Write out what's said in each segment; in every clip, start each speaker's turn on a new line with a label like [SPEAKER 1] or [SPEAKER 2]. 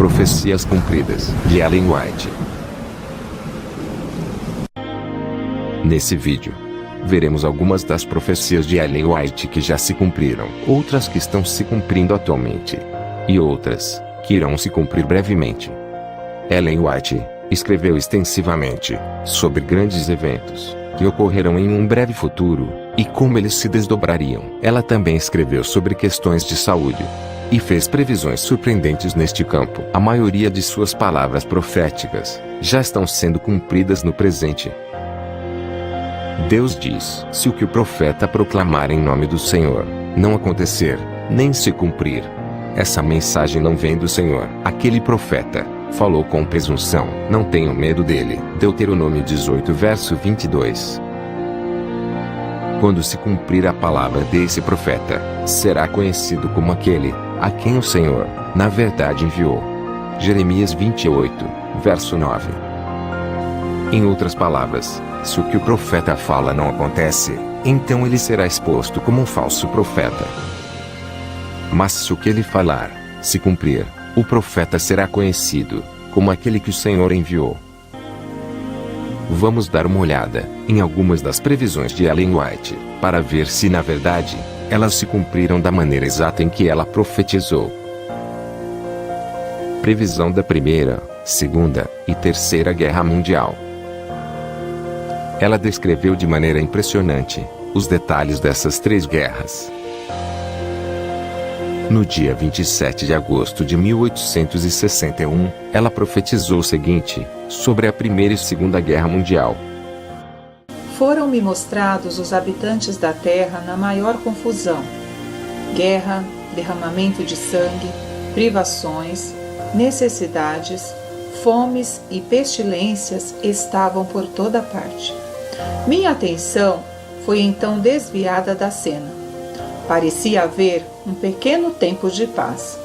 [SPEAKER 1] Profecias cumpridas, de Ellen White. Nesse vídeo, veremos algumas das profecias de Ellen White que já se cumpriram, outras que estão se cumprindo atualmente, e outras que irão se cumprir brevemente. Ellen White escreveu extensivamente sobre grandes eventos que ocorrerão em um breve futuro e como eles se desdobrariam. Ela também escreveu sobre questões de saúde e fez previsões surpreendentes neste campo. A maioria de suas palavras proféticas já estão sendo cumpridas no presente. Deus diz: se o que o profeta proclamar em nome do Senhor não acontecer, nem se cumprir, essa mensagem não vem do Senhor. Aquele profeta falou com presunção, não tenham medo dele. Deuteronômio 18 verso 22. Quando se cumprir a palavra desse profeta, será conhecido como aquele a quem o Senhor, na verdade, enviou. Jeremias 28, verso 9. Em outras palavras, se o que o profeta fala não acontece, então ele será exposto como um falso profeta. Mas se o que ele falar se cumprir, o profeta será conhecido como aquele que o Senhor enviou. Vamos dar uma olhada em algumas das previsões de Ellen White, para ver se na verdade elas se cumpriram da maneira exata em que ela profetizou. Previsão da Primeira, Segunda e Terceira Guerra Mundial. Ela descreveu de maneira impressionante os detalhes dessas três guerras. No dia 27 de agosto de 1861, ela profetizou o seguinte sobre a Primeira e Segunda Guerra Mundial.
[SPEAKER 2] Foram-me mostrados os habitantes da terra na maior confusão. Guerra, derramamento de sangue, privações, necessidades, fomes e pestilências estavam por toda parte. Minha atenção foi então desviada da cena. Parecia haver um pequeno tempo de paz.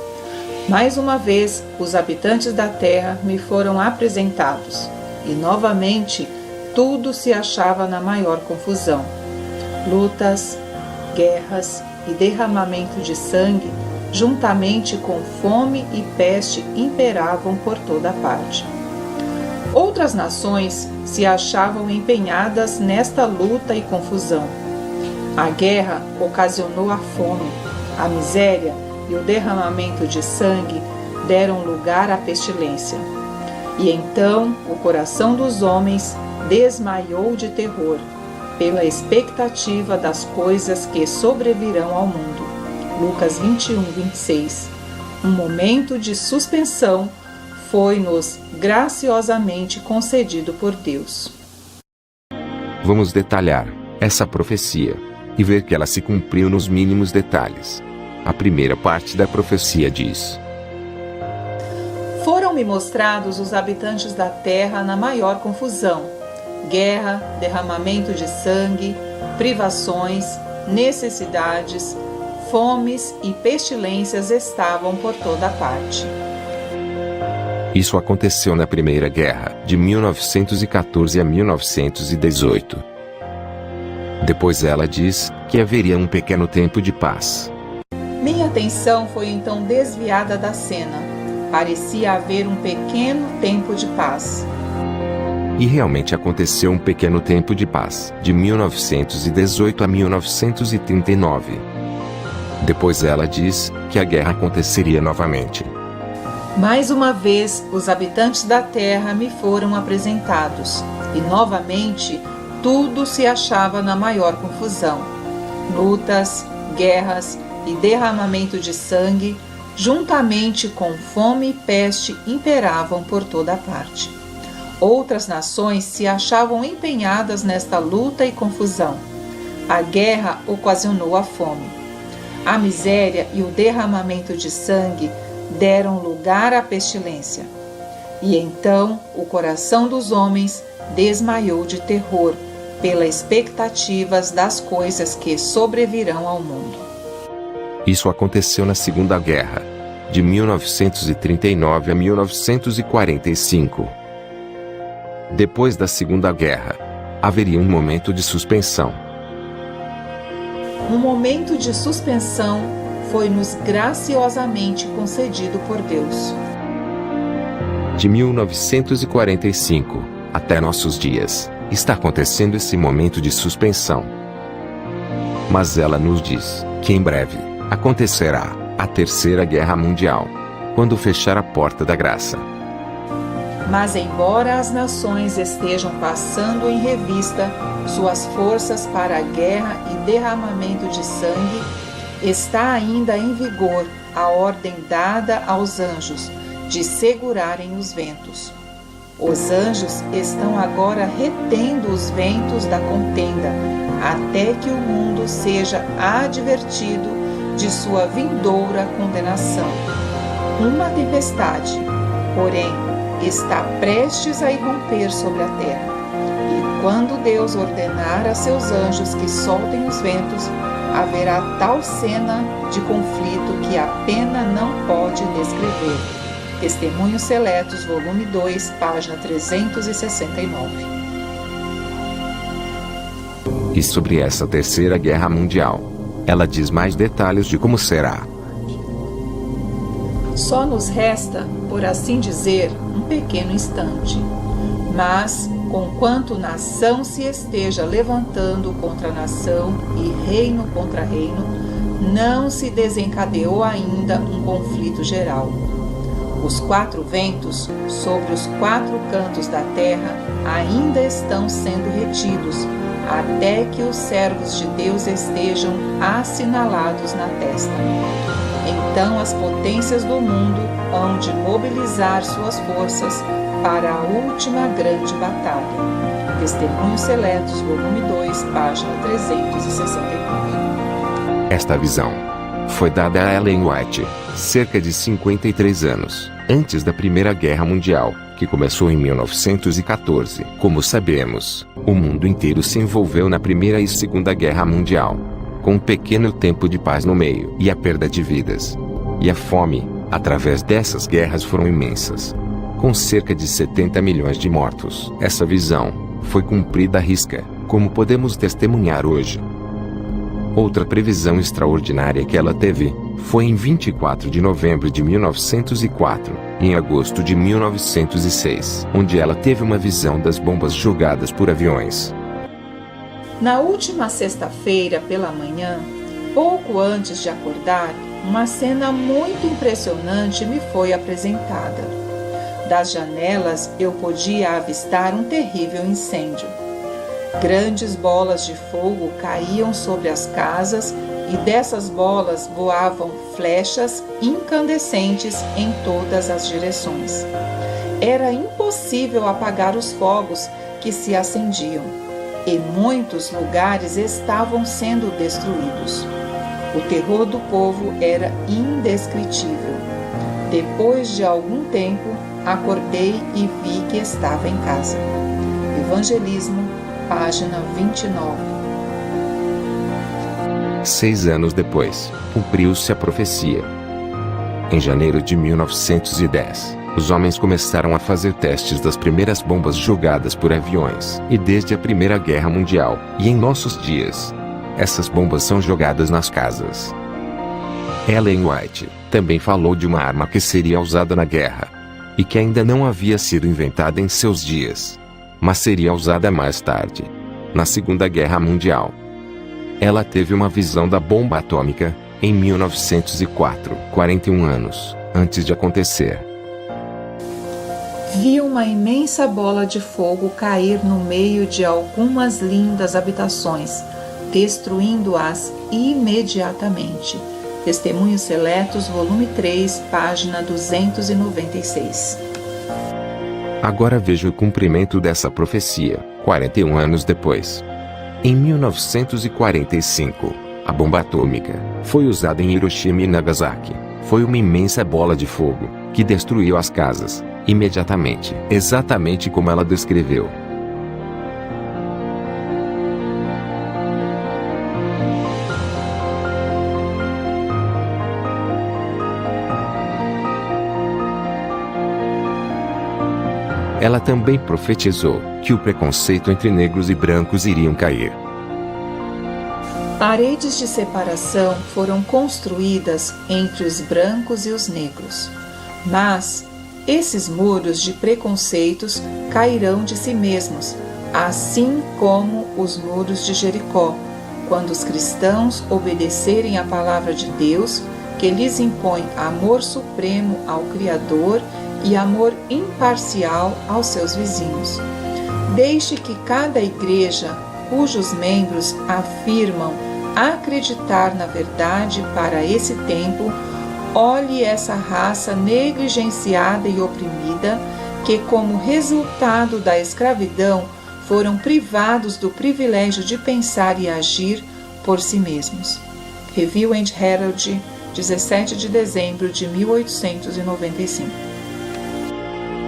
[SPEAKER 2] Mais uma vez, os habitantes da terra me foram apresentados, e novamente tudo se achava na maior confusão. Lutas, guerras e derramamento de sangue, juntamente com fome e peste, imperavam por toda parte. Outras nações se achavam empenhadas nesta luta e confusão. A guerra ocasionou a fome, a miséria e o derramamento de sangue deram lugar à pestilência. E então o coração dos homens desmaiou de terror, pela expectativa das coisas que sobrevirão ao mundo. Lucas 21, 26. Um momento de suspensão foi-nos graciosamente concedido por Deus.
[SPEAKER 1] Vamos detalhar essa profecia e ver que ela se cumpriu nos mínimos detalhes. A primeira parte da profecia diz:
[SPEAKER 2] foram-me mostrados os habitantes da terra na maior confusão. Guerra, derramamento de sangue, privações, necessidades, fomes e pestilências estavam por toda parte.
[SPEAKER 1] Isso aconteceu na Primeira Guerra, de 1914 a 1918. Depois ela diz que haveria um pequeno tempo de paz.
[SPEAKER 2] Minha atenção foi então desviada da cena. Parecia haver um pequeno tempo de paz.
[SPEAKER 1] E realmente aconteceu um pequeno tempo de paz, de 1918 a 1939. Depois ela diz que a guerra aconteceria novamente.
[SPEAKER 2] Mais uma vez, os habitantes da terra me foram apresentados, e novamente tudo se achava na maior confusão. Lutas, guerras e derramamento de sangue, juntamente com fome e peste, imperavam por toda parte. Outras nações se achavam empenhadas nesta luta e confusão. A guerra ocasionou a fome. A miséria e o derramamento de sangue deram lugar à pestilência. E então o coração dos homens desmaiou de terror pelas expectativas das coisas que sobrevirão ao mundo.
[SPEAKER 1] Isso aconteceu na Segunda Guerra, de 1939 a 1945. Depois da Segunda Guerra, haveria um momento de suspensão.
[SPEAKER 2] Um momento de suspensão foi-nos graciosamente concedido por Deus.
[SPEAKER 1] De 1945 até nossos dias, está acontecendo esse momento de suspensão. Mas ela nos diz que em breve acontecerá a Terceira Guerra Mundial, quando fechar a porta da graça.
[SPEAKER 2] Mas embora as nações estejam passando em revista suas forças para a guerra e derramamento de sangue, está ainda em vigor a ordem dada aos anjos de segurarem os ventos. Os anjos estão agora retendo os ventos da contenda, até que o mundo seja advertido de sua vindoura condenação. Uma tempestade, porém, está prestes a irromper sobre a terra. E quando Deus ordenar a seus anjos que soltem os ventos, haverá tal cena de conflito que a pena não pode descrever. Testemunhos Seletos, volume 2, página 369.
[SPEAKER 1] E sobre essa Terceira Guerra Mundial, ela diz mais detalhes de como será.
[SPEAKER 2] Só nos resta, por assim dizer, um pequeno instante. Mas, conquanto nação se esteja levantando contra nação e reino contra reino, não se desencadeou ainda um conflito geral. Os 4 ventos sobre os 4 cantos da terra ainda estão sendo retidos, até que os servos de Deus estejam assinalados na testa. Então as potências do mundo hão de mobilizar suas forças para a última grande batalha. Testemunhos Seletos, volume 2, página 369.
[SPEAKER 1] Esta visão foi dada a Ellen White cerca de 53 anos antes da Primeira Guerra Mundial, que começou em 1914. Como sabemos, o mundo inteiro se envolveu na Primeira e Segunda Guerra Mundial, com um pequeno tempo de paz no meio, e a perda de vidas e a fome através dessas guerras foram imensas, com cerca de 70 milhões de mortos. Essa visão foi cumprida à risca, como podemos testemunhar hoje. Outra previsão extraordinária que ela teve foi em 24 de novembro de 1904, e em agosto de 1906, onde ela teve uma visão das bombas jogadas por aviões.
[SPEAKER 2] Na última sexta-feira pela manhã, pouco antes de acordar, uma cena muito impressionante me foi apresentada. Das janelas eu podia avistar um terrível incêndio. Grandes bolas de fogo caíam sobre as casas e dessas bolas voavam flechas incandescentes em todas as direções. Era impossível apagar os fogos que se acendiam, e muitos lugares estavam sendo destruídos. O terror do povo era indescritível. Depois de algum tempo, acordei e vi que estava em casa. Evangelismo, página 29.
[SPEAKER 1] 6 anos depois, cumpriu-se a profecia. Em janeiro de 1910, os homens começaram a fazer testes das primeiras bombas jogadas por aviões, e desde a Primeira Guerra Mundial, e em nossos dias, essas bombas são jogadas nas casas. Ellen White também falou de uma arma que seria usada na guerra, e que ainda não havia sido inventada em seus dias, mas seria usada mais tarde, na Segunda Guerra Mundial. Ela teve uma visão da bomba atômica em 1904, 41 anos antes de acontecer.
[SPEAKER 2] Vi uma imensa bola de fogo cair no meio de algumas lindas habitações, destruindo-as imediatamente. Testemunhos Seletos, volume 3, página 296.
[SPEAKER 1] Agora veja o cumprimento dessa profecia, 41 anos depois. Em 1945, a bomba atômica foi usada em Hiroshima e Nagasaki. Foi uma imensa bola de fogo que destruiu as casas imediatamente, exatamente como ela descreveu. Ela também profetizou que o preconceito entre negros e brancos iriam cair.
[SPEAKER 2] Paredes de separação foram construídas entre os brancos e os negros, mas Esses muros de preconceitos cairão de si mesmos, assim como os muros de Jericó, quando os cristãos obedecerem à palavra de Deus, que lhes impõe amor supremo ao Criador e amor imparcial aos seus vizinhos. Deixe que cada igreja, cujos membros afirmam acreditar na verdade para esse tempo, olhe essa raça negligenciada e oprimida, que como resultado da escravidão foram privados do privilégio de pensar e agir por si mesmos. Review and Herald, 17 de dezembro de 1895.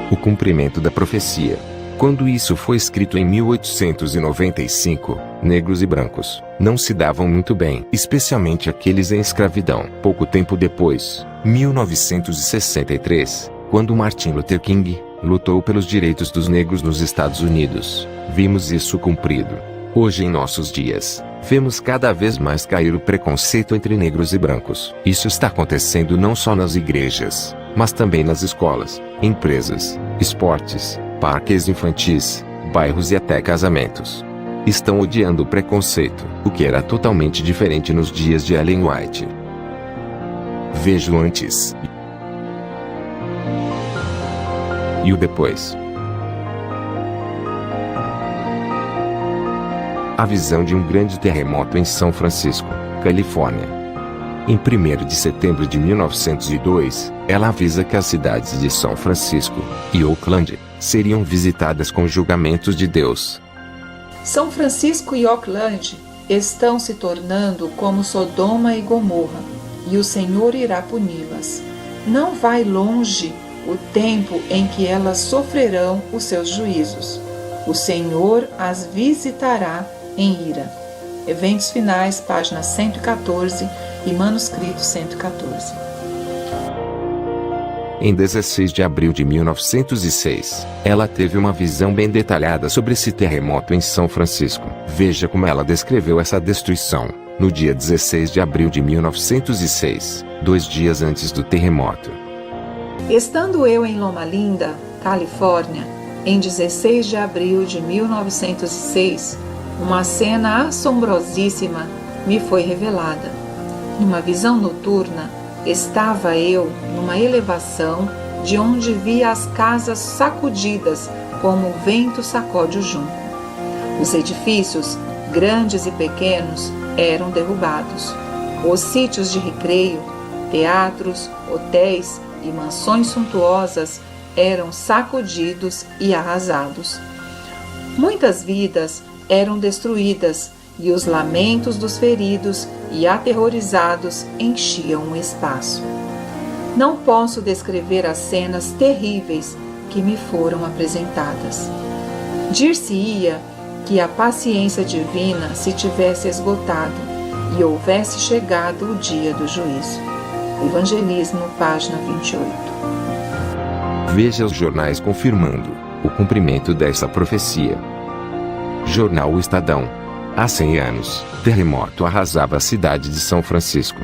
[SPEAKER 1] O cumprimento da profecia. Quando isso foi escrito em 1895, negros e brancos não se davam muito bem, especialmente aqueles em escravidão. Pouco tempo depois, 1963, quando Martin Luther King lutou pelos direitos dos negros nos Estados Unidos, vimos isso cumprido. Hoje, em nossos dias, vemos cada vez mais cair o preconceito entre negros e brancos. Isso está acontecendo não só nas igrejas, mas também nas escolas, empresas, esportes, parques infantis, bairros e até casamentos. Estão odiando o preconceito, o que era totalmente diferente nos dias de Ellen White. Veja o antes e o depois. A visão de um grande terremoto em São Francisco, Califórnia. Em 1º de setembro de 1902, ela avisa que as cidades de São Francisco e Oakland seriam visitadas com julgamentos de Deus.
[SPEAKER 2] São Francisco e Oakland estão se tornando como Sodoma e Gomorra, e o Senhor irá puni-las. Não vai longe o tempo em que elas sofrerão os seus juízos. O Senhor as visitará em ira. Eventos finais, página 114 e manuscrito 114.
[SPEAKER 1] Em 16 de abril de 1906, ela teve uma visão bem detalhada sobre esse terremoto em São Francisco. Veja como ela descreveu essa destruição. No dia 16 de abril de 1906, 2 dias antes do terremoto.
[SPEAKER 2] Estando eu em Loma Linda, Califórnia, em 16 de abril de 1906, uma cena assombrosíssima me foi revelada. Numa visão noturna, estava eu numa elevação de onde via as casas sacudidas como o vento sacode o junco. Os edifícios, grandes e pequenos, eram derrubados. Os sítios de recreio, teatros, hotéis e mansões suntuosas eram sacudidos e arrasados. Muitas vidas eram destruídas e os lamentos dos feridos e aterrorizados enchiam o espaço. Não posso descrever as cenas terríveis que me foram apresentadas. Dir-se-ia que a paciência divina se tivesse esgotado e houvesse chegado o dia do juízo. Evangelismo, página 28.
[SPEAKER 1] Veja os jornais confirmando o cumprimento dessa profecia. Jornal O Estadão. Há 100 anos, terremoto arrasava a cidade de São Francisco.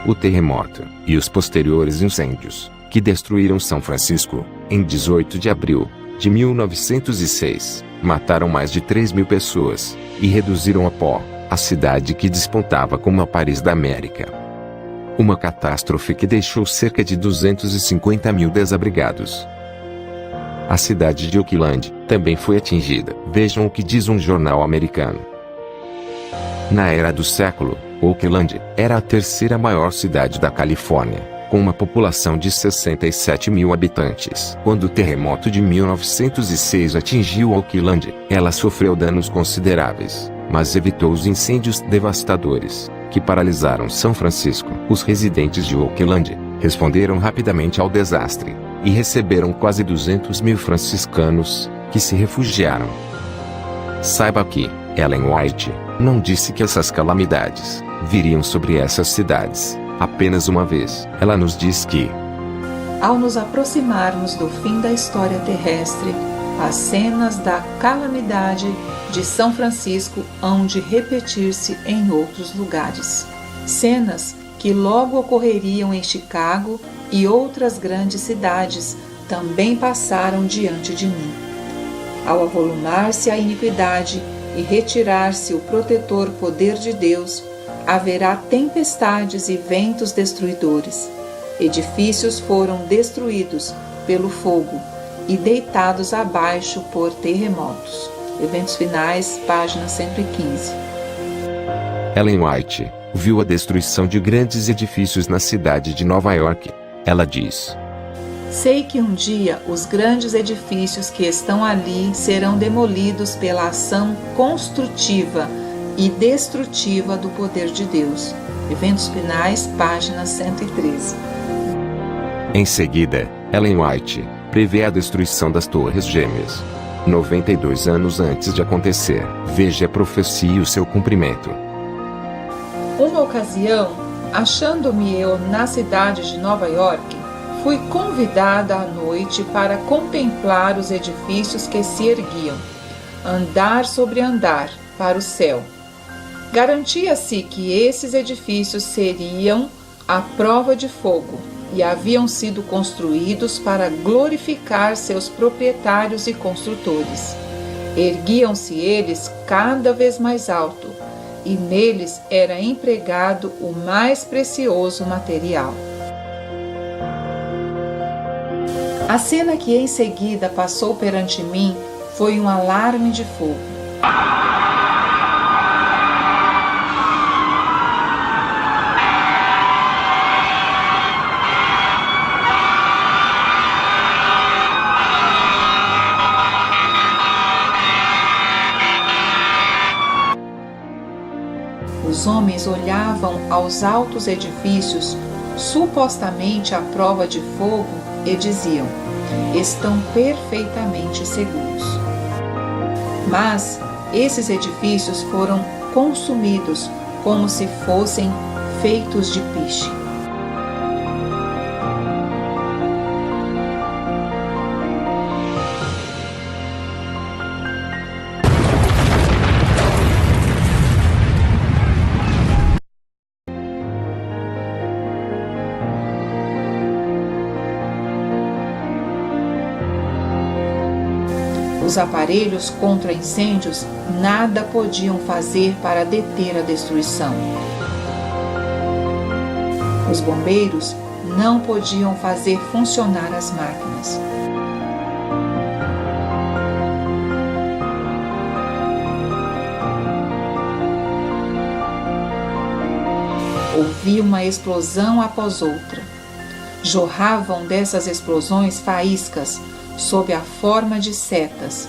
[SPEAKER 1] O terremoto e os posteriores incêndios, que destruíram São Francisco, em 18 de abril de 1906, mataram mais de 3.000 pessoas e reduziram a pó a cidade que despontava como a Paris da América. Uma catástrofe que deixou cerca de 250.000 desabrigados. A cidade de Oakland também foi atingida. Vejam o que diz um jornal americano. Na era do século, Oakland era a terceira maior cidade da Califórnia, com uma população de 67.000 habitantes. Quando o terremoto de 1906 atingiu Oakland, ela sofreu danos consideráveis, mas evitou os incêndios devastadores que paralisaram São Francisco. Os residentes de Oakland responderam rapidamente ao desastre e receberam quase 200.000 franciscanos que se refugiaram. Saiba que Ellen White não disse que essas calamidades viriam sobre essas cidades apenas uma vez. Ela nos diz que,
[SPEAKER 2] ao nos aproximarmos do fim da história terrestre, as cenas da calamidade de São Francisco hão de repetir-se em outros lugares. Cenas que logo ocorreriam em Chicago e outras grandes cidades também passaram diante de mim. Ao avolumar-se a iniquidade e retirar-se o protetor poder de Deus, haverá tempestades e ventos destruidores. Edifícios foram destruídos pelo fogo e deitados abaixo por terremotos. Eventos Finais, página 115.
[SPEAKER 1] Ellen White viu a destruição de grandes edifícios na cidade de Nova York. Ela diz:
[SPEAKER 2] sei que um dia os grandes edifícios que estão ali serão demolidos pela ação construtiva e destrutiva do poder de Deus. Eventos Finais, página 113.
[SPEAKER 1] Em seguida, Ellen White prevê a destruição das Torres Gêmeas. 92 anos antes de acontecer, veja a profecia e o seu cumprimento.
[SPEAKER 2] Uma ocasião, achando-me eu na cidade de Nova York, fui convidada à noite para contemplar os edifícios que se erguiam, andar sobre andar, para o céu. Garantia-se que esses edifícios seriam à prova de fogo e haviam sido construídos para glorificar seus proprietários e construtores. Erguiam-se eles cada vez mais alto, e neles era empregado o mais precioso material. A cena que em seguida passou perante mim foi um alarme de fogo. Os homens olhavam aos altos edifícios, supostamente à prova de fogo, e diziam: estão perfeitamente seguros. Mas esses edifícios foram consumidos como se fossem feitos de piche. Os aparelhos contra incêndios nada podiam fazer para deter a destruição. Os bombeiros não podiam fazer funcionar as máquinas. Ouvi uma explosão após outra. Jorravam dessas explosões faíscas sob a forma de setas.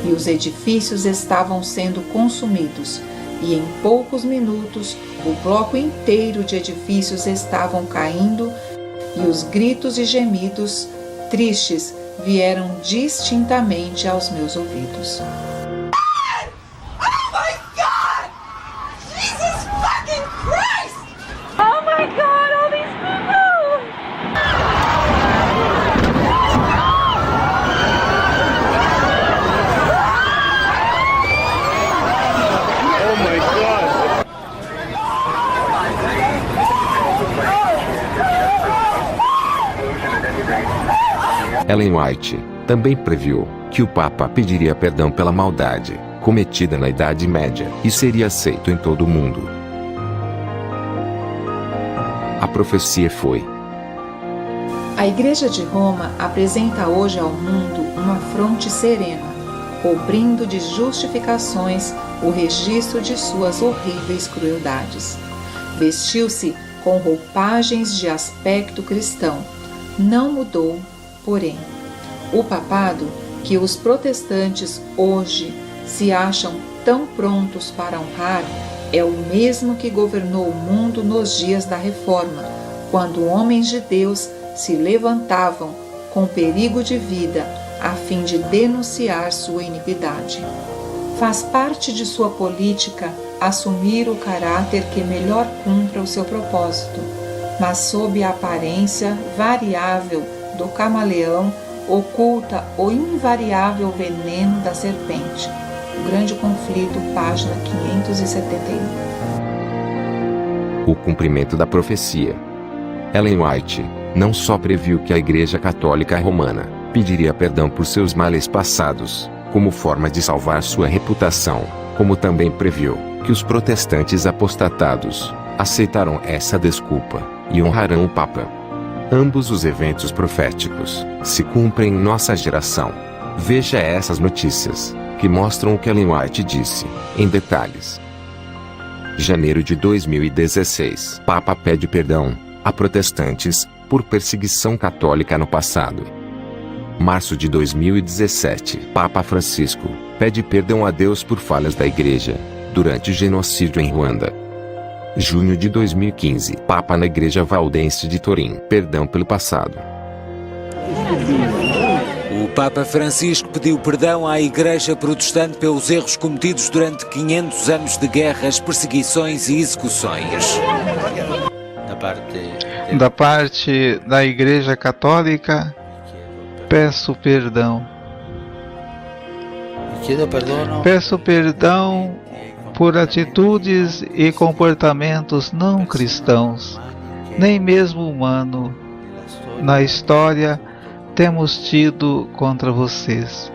[SPEAKER 2] E os edifícios estavam sendo consumidos, e em poucos minutos o bloco inteiro de edifícios estavam caindo, e os gritos e gemidos tristes vieram distintamente aos meus ouvidos.
[SPEAKER 1] Ellen White também previu que o Papa pediria perdão pela maldade cometida na Idade Média e seria aceito em todo o mundo. A profecia foi:
[SPEAKER 2] a Igreja de Roma apresenta hoje ao mundo uma fronte serena, cobrindo de justificações o registro de suas horríveis crueldades. Vestiu-se com roupagens de aspecto cristão. Não mudou, porém. O papado, que os protestantes hoje se acham tão prontos para honrar, é o mesmo que governou o mundo nos dias da Reforma, quando homens de Deus se levantavam com perigo de vida a fim de denunciar sua iniquidade. Faz parte de sua política assumir o caráter que melhor cumpra o seu propósito, mas sob a aparência variável do camaleão oculta o invariável veneno da serpente. O Grande Conflito, página 571.
[SPEAKER 1] O cumprimento da profecia. Ellen White não só previu que a Igreja Católica Romana pediria perdão por seus males passados, como forma de salvar sua reputação, como também previu que os protestantes apostatados aceitarão essa desculpa e honrarão o Papa. Ambos os eventos proféticos se cumprem em nossa geração. Veja essas notícias, que mostram o que Ellen White disse, em detalhes. Janeiro de 2016. Papa pede perdão a protestantes por perseguição católica no passado. Março de 2017. Papa Francisco pede perdão a Deus por falhas da Igreja durante o genocídio em Ruanda. Junho de 2015. Papa na Igreja Valdense de Turim. Perdão pelo passado.
[SPEAKER 3] O Papa Francisco pediu perdão à Igreja Protestante pelos erros cometidos durante 500 anos de guerras, perseguições e execuções.
[SPEAKER 4] Da parte da Igreja Católica, peço perdão. Peço perdão por atitudes e comportamentos não cristãos, nem mesmo humano, na história temos tido contra vocês.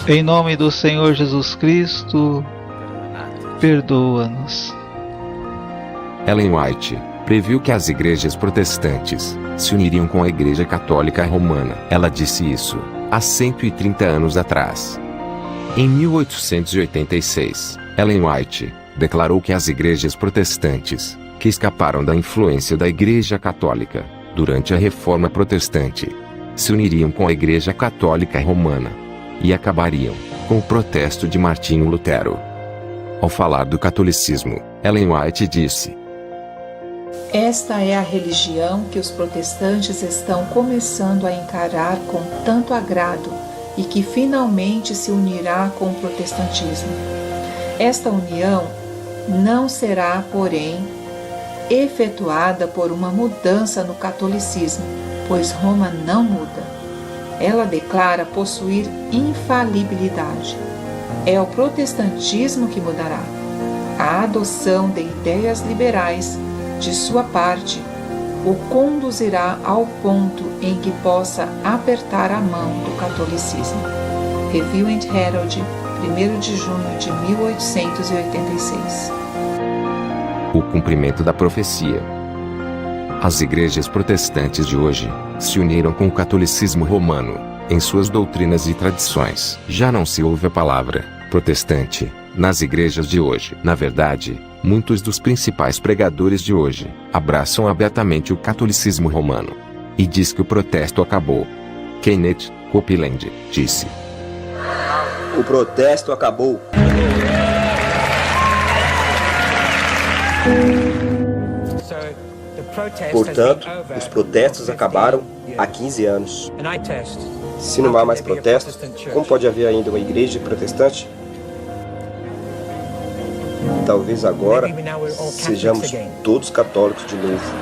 [SPEAKER 4] Em nome do Senhor Jesus Cristo, perdoa-nos.
[SPEAKER 1] Ellen White previu que as igrejas protestantes se uniriam com a Igreja Católica Romana. Ela disse isso há 130 anos atrás. Em 1886, Ellen White declarou que as igrejas protestantes, que escaparam da influência da Igreja Católica durante a Reforma Protestante, se uniriam com a Igreja Católica Romana e acabariam com o protesto de Martinho Lutero. Ao falar do catolicismo, Ellen White disse:
[SPEAKER 2] Esta é a religião que os protestantes estão começando a encarar com tanto agrado e que finalmente se unirá com o protestantismo. Esta união não será, porém, efetuada por uma mudança no catolicismo, pois Roma não muda. Ela declara possuir infalibilidade. É o protestantismo que mudará. A adoção de ideias liberais de sua parte o conduzirá ao ponto em que possa apertar a mão do catolicismo. Review and Herald, 1º de junho de 1886.
[SPEAKER 1] O cumprimento da profecia. As igrejas protestantes de hoje se uniram com o catolicismo romano em suas doutrinas e tradições. Já não se ouve a palavra protestante nas igrejas de hoje. Na verdade, muitos dos principais pregadores de hoje abraçam abertamente o catolicismo romano e diz que o protesto acabou. Kenneth Copeland disse:
[SPEAKER 5] O protesto acabou. Portanto, os protestos acabaram há 15 anos. Se não há mais protestos, como pode haver ainda uma igreja protestante? Talvez agora sejamos todos católicos de novo.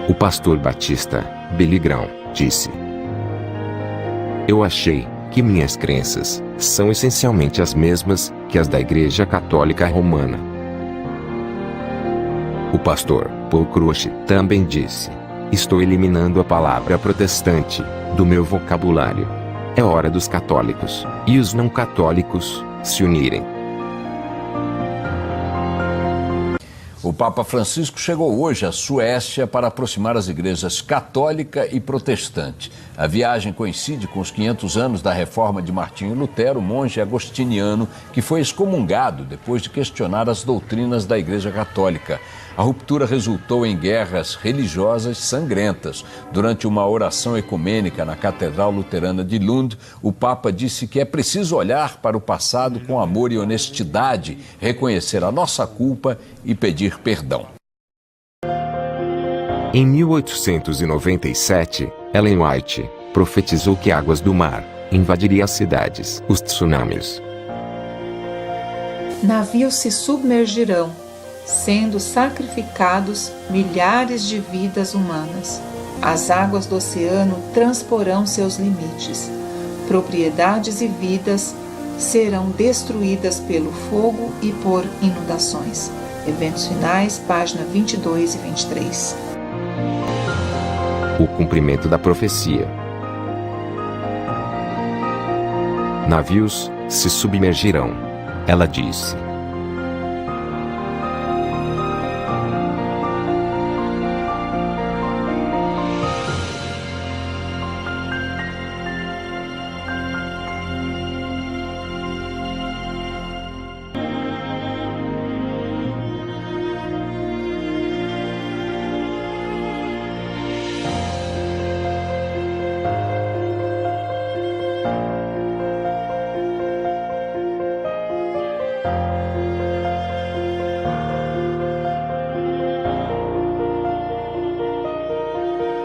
[SPEAKER 1] O pastor batista Billy Graham disse: Eu achei que minhas crenças são essencialmente as mesmas que as da Igreja Católica Romana. O pastor Paul Crouch também disse: Estou eliminando a palavra protestante do meu vocabulário. É hora dos católicos e os não católicos se unirem.
[SPEAKER 6] O Papa Francisco chegou hoje à Suécia para aproximar as igrejas católica e protestante. A viagem coincide com os 500 anos da reforma de Martinho Lutero, monge agostiniano, que foi excomungado depois de questionar as doutrinas da Igreja Católica. A ruptura resultou em guerras religiosas sangrentas. Durante uma oração ecumênica na Catedral Luterana de Lund, o Papa disse que é preciso olhar para o passado com amor e honestidade, reconhecer a nossa culpa e pedir perdão.
[SPEAKER 1] Em 1897, Ellen White profetizou que águas do mar invadiriam as cidades, os tsunamis.
[SPEAKER 2] Navios se submergirão, sendo sacrificados milhares de vidas humanas. As águas do oceano transporão seus limites. Propriedades e vidas serão destruídas pelo fogo e por inundações. Eventos finais, página 22 e 23.
[SPEAKER 1] O cumprimento da profecia. Navios se submergirão. Ela disse.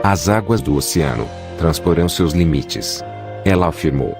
[SPEAKER 1] As águas do oceano transporão seus limites. Ela afirmou.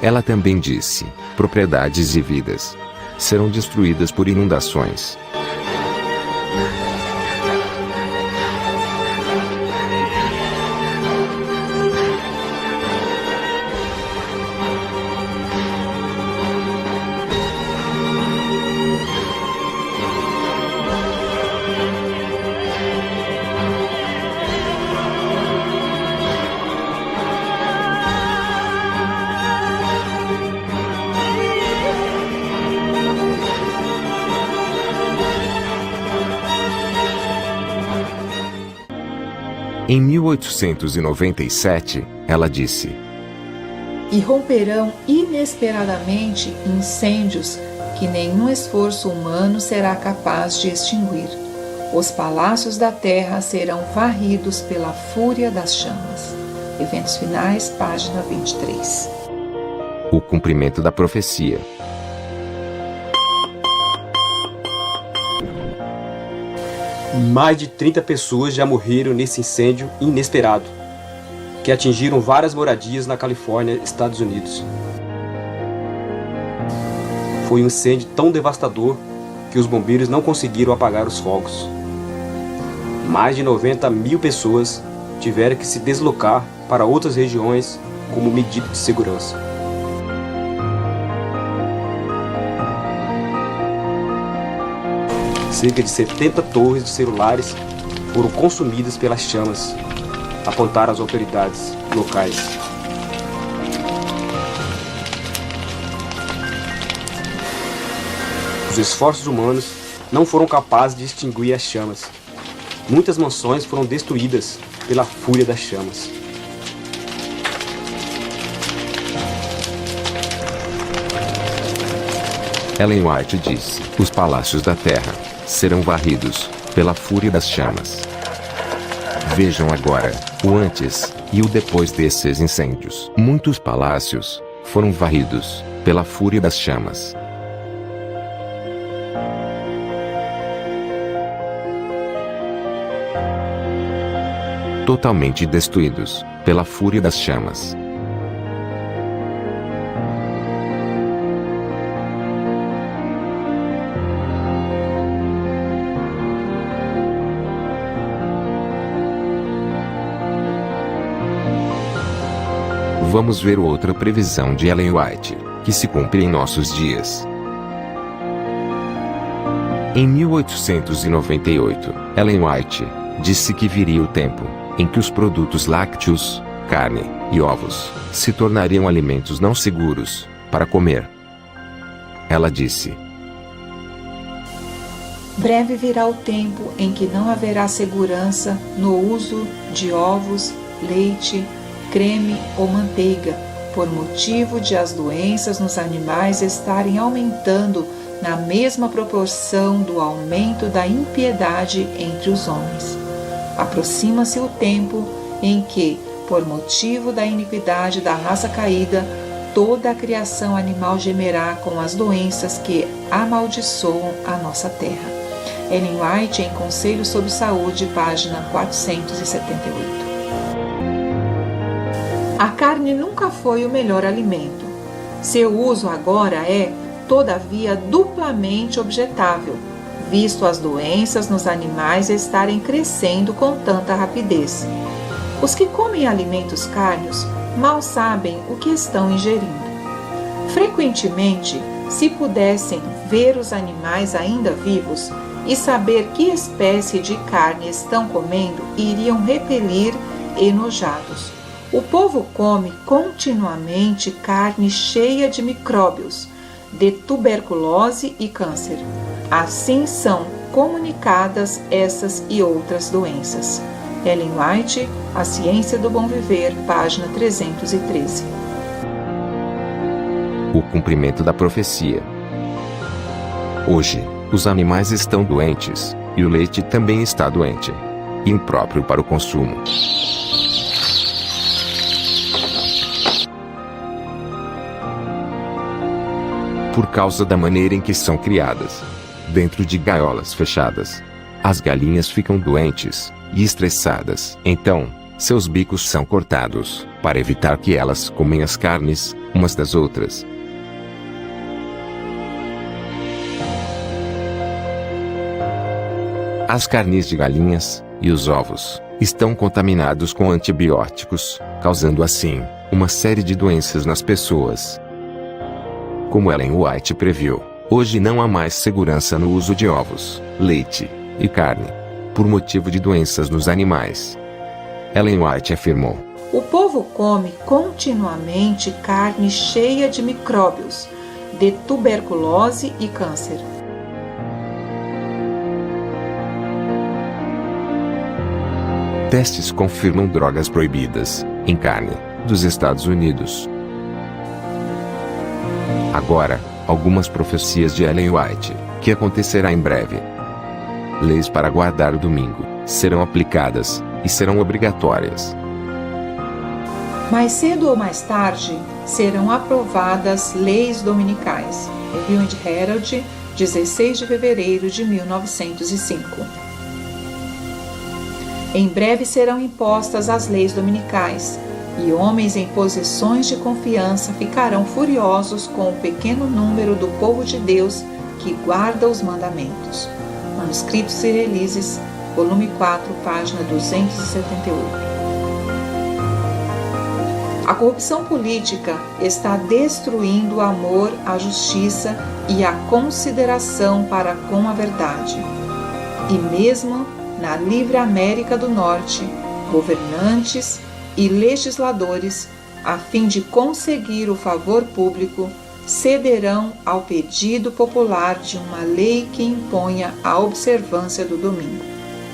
[SPEAKER 1] Ela também disse: propriedades e vidas serão destruídas por inundações. Em 1897, ela disse:
[SPEAKER 2] e romperão inesperadamente incêndios que nenhum esforço humano será capaz de extinguir. Os palácios da terra serão varridos pela fúria das chamas. Eventos finais, página 23.
[SPEAKER 1] O cumprimento da profecia.
[SPEAKER 5] Mais de 30 pessoas já morreram nesse incêndio inesperado, que atingiram várias moradias na Califórnia, Estados Unidos. Foi um incêndio tão devastador que os bombeiros não conseguiram apagar os fogos. Mais de 90 mil pessoas tiveram que se deslocar para outras regiões como medida de segurança. Cerca de 70 torres de celulares foram consumidas pelas chamas, apontaram as autoridades locais. Os esforços humanos não foram capazes de extinguir as chamas. Muitas mansões foram destruídas pela fúria das chamas.
[SPEAKER 1] Ellen White disse: os palácios da terra serão varridos pela fúria das chamas. Vejam agora o antes e o depois desses incêndios. Muitos palácios foram varridos pela fúria das chamas. Totalmente destruídos pela fúria das chamas. Vamos ver outra previsão de Ellen White, que se cumpre em nossos dias. Em 1898, Ellen White disse que viria o tempo em que os produtos lácteos, carne e ovos se tornariam alimentos não seguros para comer. Ela disse:
[SPEAKER 2] breve virá o tempo em que não haverá segurança no uso de ovos, leite, creme ou manteiga, por motivo de as doenças nos animais estarem aumentando na mesma proporção do aumento da impiedade entre os homens. Aproxima-se o tempo em que, por motivo da iniquidade da raça caída, toda a criação animal gemerá com as doenças que amaldiçoam a nossa terra. Ellen White, em Conselho sobre Saúde, página 478. A carne nunca foi o melhor alimento. Seu uso agora é, todavia, duplamente objetável, visto as doenças nos animais estarem crescendo com tanta rapidez. Os que comem alimentos carnes mal sabem o que estão ingerindo. Frequentemente, se pudessem ver os animais ainda vivos e saber que espécie de carne estão comendo, iriam repelir enojados. O povo come continuamente carne cheia de micróbios, de tuberculose e câncer. Assim são comunicadas essas e outras doenças. Ellen White, A Ciência do Bom Viver, página 313.
[SPEAKER 1] O cumprimento da profecia. Hoje, os animais estão doentes, e o leite também está doente, impróprio para o consumo. Por causa da maneira em que são criadas, dentro de gaiolas fechadas, as galinhas ficam doentes e estressadas. Então, seus bicos são cortados, para evitar que elas comem as carnes umas das outras. As carnes de galinhas e os ovos estão contaminados com antibióticos, causando assim uma série de doenças nas pessoas. Como Ellen White previu, hoje não há mais segurança no uso de ovos, leite e carne, por motivo de doenças nos animais. Ellen White afirmou:
[SPEAKER 2] o povo come continuamente carne cheia de micróbios, de tuberculose e câncer.
[SPEAKER 1] Testes confirmam drogas proibidas em carne dos Estados Unidos. Agora, algumas profecias de Ellen White, que acontecerá em breve. Leis para guardar o domingo serão aplicadas e serão obrigatórias.
[SPEAKER 2] Mais cedo ou mais tarde, serão aprovadas leis dominicais. Review and Herald, 16 de fevereiro de 1905. Em breve serão impostas as leis dominicais, e homens em posições de confiança ficarão furiosos com o pequeno número do povo de Deus que guarda os mandamentos. Manuscritos e Releases, volume 4, página 278. A corrupção política está destruindo o amor, a justiça e a consideração para com a verdade. E mesmo na livre América do Norte, governantes e legisladores, a fim de conseguir o favor público, cederão ao pedido popular de uma lei que imponha a observância do domingo.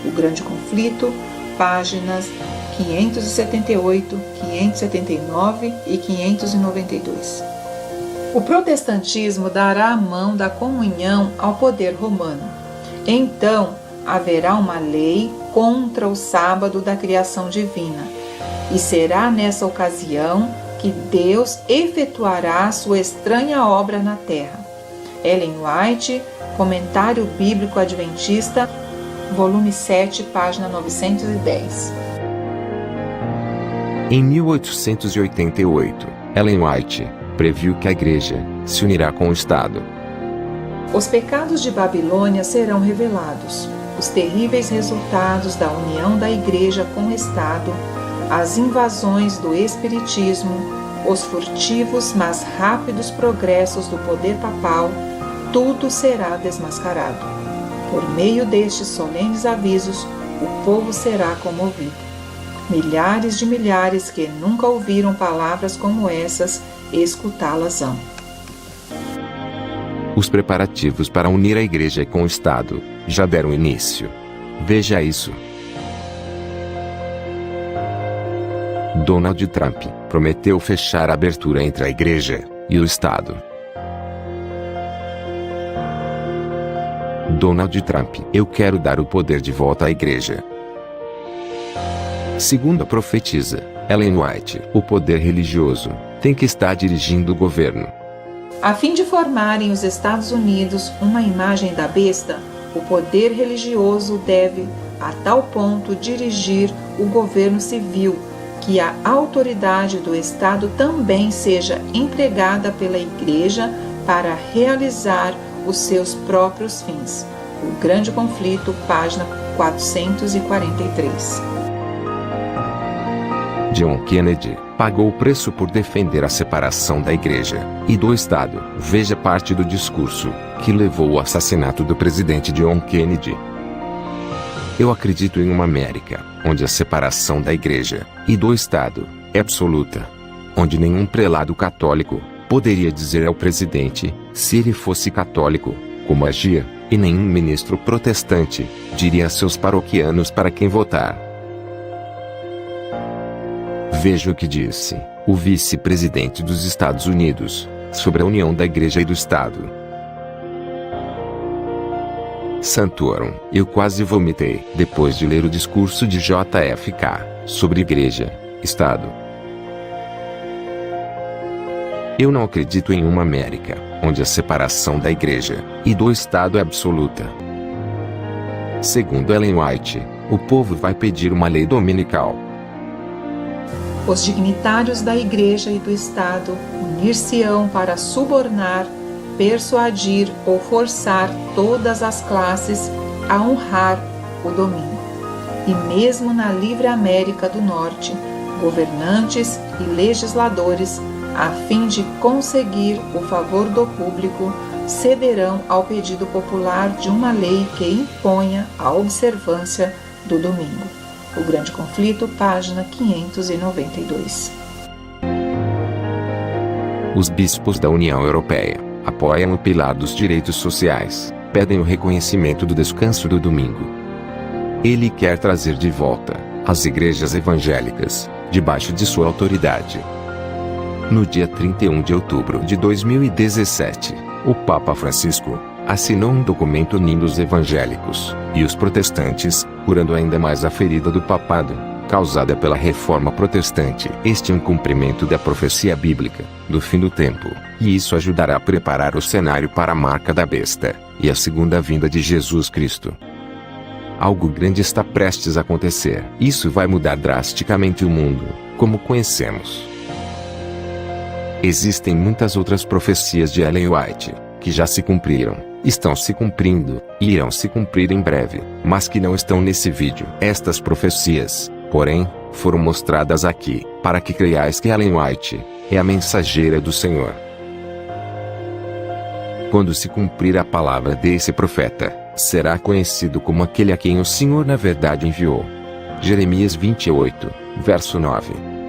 [SPEAKER 2] O Grande Conflito, páginas 578, 579 e 592. O protestantismo dará a mão da comunhão ao poder romano. Então, haverá uma lei contra o sábado da criação divina, e será nessa ocasião que Deus efetuará sua estranha obra na terra. Ellen White, Comentário Bíblico Adventista, volume 7, página 910.
[SPEAKER 1] Em 1888, Ellen White previu que a Igreja se unirá com o Estado.
[SPEAKER 2] Os pecados de Babilônia serão revelados, os terríveis resultados da união da Igreja com o Estado, as invasões do Espiritismo, os furtivos mas rápidos progressos do poder papal, tudo será desmascarado. Por meio destes solenes avisos, o povo será comovido. Milhares de milhares que nunca ouviram palavras como essas, escutá-las-ão.
[SPEAKER 1] Os preparativos para unir a Igreja com o Estado já deram início. Veja isso. Donald Trump prometeu fechar a abertura entre a Igreja e o Estado. Donald Trump: eu quero dar o poder de volta à Igreja. Segundo a profetisa Ellen White, o poder religioso tem que estar dirigindo o governo.
[SPEAKER 2] A fim de formarem os Estados Unidos uma imagem da besta, o poder religioso deve, a tal ponto, dirigir o governo civil, que a autoridade do Estado também seja empregada pela Igreja para realizar os seus próprios fins. O Grande Conflito, página 443.
[SPEAKER 1] John Kennedy pagou o preço por defender a separação da Igreja e do Estado. Veja parte do discurso que levou ao assassinato do presidente John Kennedy. Eu acredito em uma América onde a separação da Igreja e do Estado é absoluta, onde nenhum prelado católico poderia dizer ao presidente, se ele fosse católico, como agir, e nenhum ministro protestante diria a seus paroquianos para quem votar. Veja o que disse o vice-presidente dos Estados Unidos sobre a união da Igreja e do Estado. Santorum, eu quase vomitei depois de ler o discurso de JFK sobre Igreja, Estado. Eu não acredito em uma América onde a separação da Igreja e do Estado é absoluta. Segundo Ellen White, o povo vai pedir uma lei dominical.
[SPEAKER 2] Os dignitários da Igreja e do Estado unir-se-ão para subornar, persuadir ou forçar todas as classes a honrar o domínio. E mesmo na livre América do Norte, governantes e legisladores, a fim de conseguir o favor do público, cederão ao pedido popular de uma lei que imponha a observância do domingo. O Grande Conflito, página 592.
[SPEAKER 1] Os bispos da União Europeia apoiam o pilar dos direitos sociais, pedem o reconhecimento do descanso do domingo. Ele quer trazer de volta as igrejas evangélicas debaixo de sua autoridade. No dia 31 de outubro de 2017, o Papa Francisco assinou um documento unindo os evangélicos e os protestantes, curando ainda mais a ferida do papado causada pela reforma protestante. Este é um cumprimento da profecia bíblica do fim do tempo, e isso ajudará a preparar o cenário para a marca da besta e a segunda vinda de Jesus Cristo. Algo grande está prestes a acontecer. Isso vai mudar drasticamente o mundo, como conhecemos. Existem muitas outras profecias de Ellen White, que já se cumpriram, estão se cumprindo, e irão se cumprir em breve, mas que não estão nesse vídeo. Estas profecias, porém, foram mostradas aqui, para que creiais que Ellen White é a mensageira do Senhor. Quando se cumprir a palavra desse profeta, será conhecido como aquele a quem o Senhor na verdade enviou. Jeremias 28, verso 9.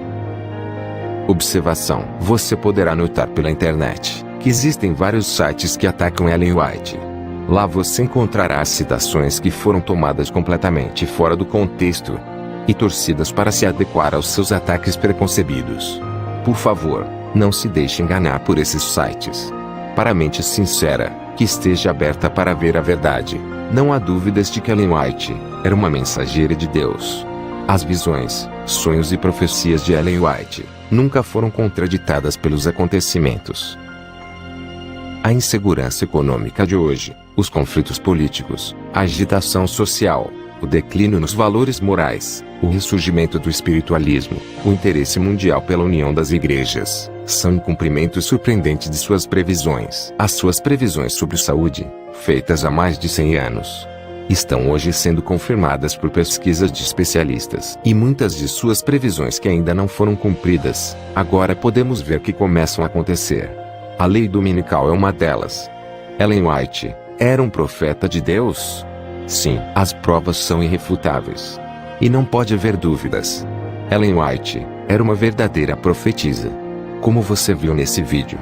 [SPEAKER 1] Observação: você poderá notar pela internet que existem vários sites que atacam Ellen White. Lá você encontrará citações que foram tomadas completamente fora do contexto e torcidas para se adequar aos seus ataques preconcebidos. Por favor, não se deixe enganar por esses sites. Para a mente sincera, que esteja aberta para ver a verdade, não há dúvidas de que Ellen White era uma mensageira de Deus. As visões, sonhos e profecias de Ellen White nunca foram contraditadas pelos acontecimentos. A insegurança econômica de hoje, os conflitos políticos, a agitação social, o declínio nos valores morais, o ressurgimento do espiritualismo, o interesse mundial pela união das igrejas, são incumprimentos surpreendentes de suas previsões. As suas previsões sobre saúde, feitas há mais de 100 anos, estão hoje sendo confirmadas por pesquisas de especialistas. E muitas de suas previsões que ainda não foram cumpridas, agora podemos ver que começam a acontecer. A lei dominical é uma delas. Ellen White era um profeta de Deus? Sim, as provas são irrefutáveis. E não pode haver dúvidas. Ellen White era uma verdadeira profetisa. Como você viu nesse vídeo.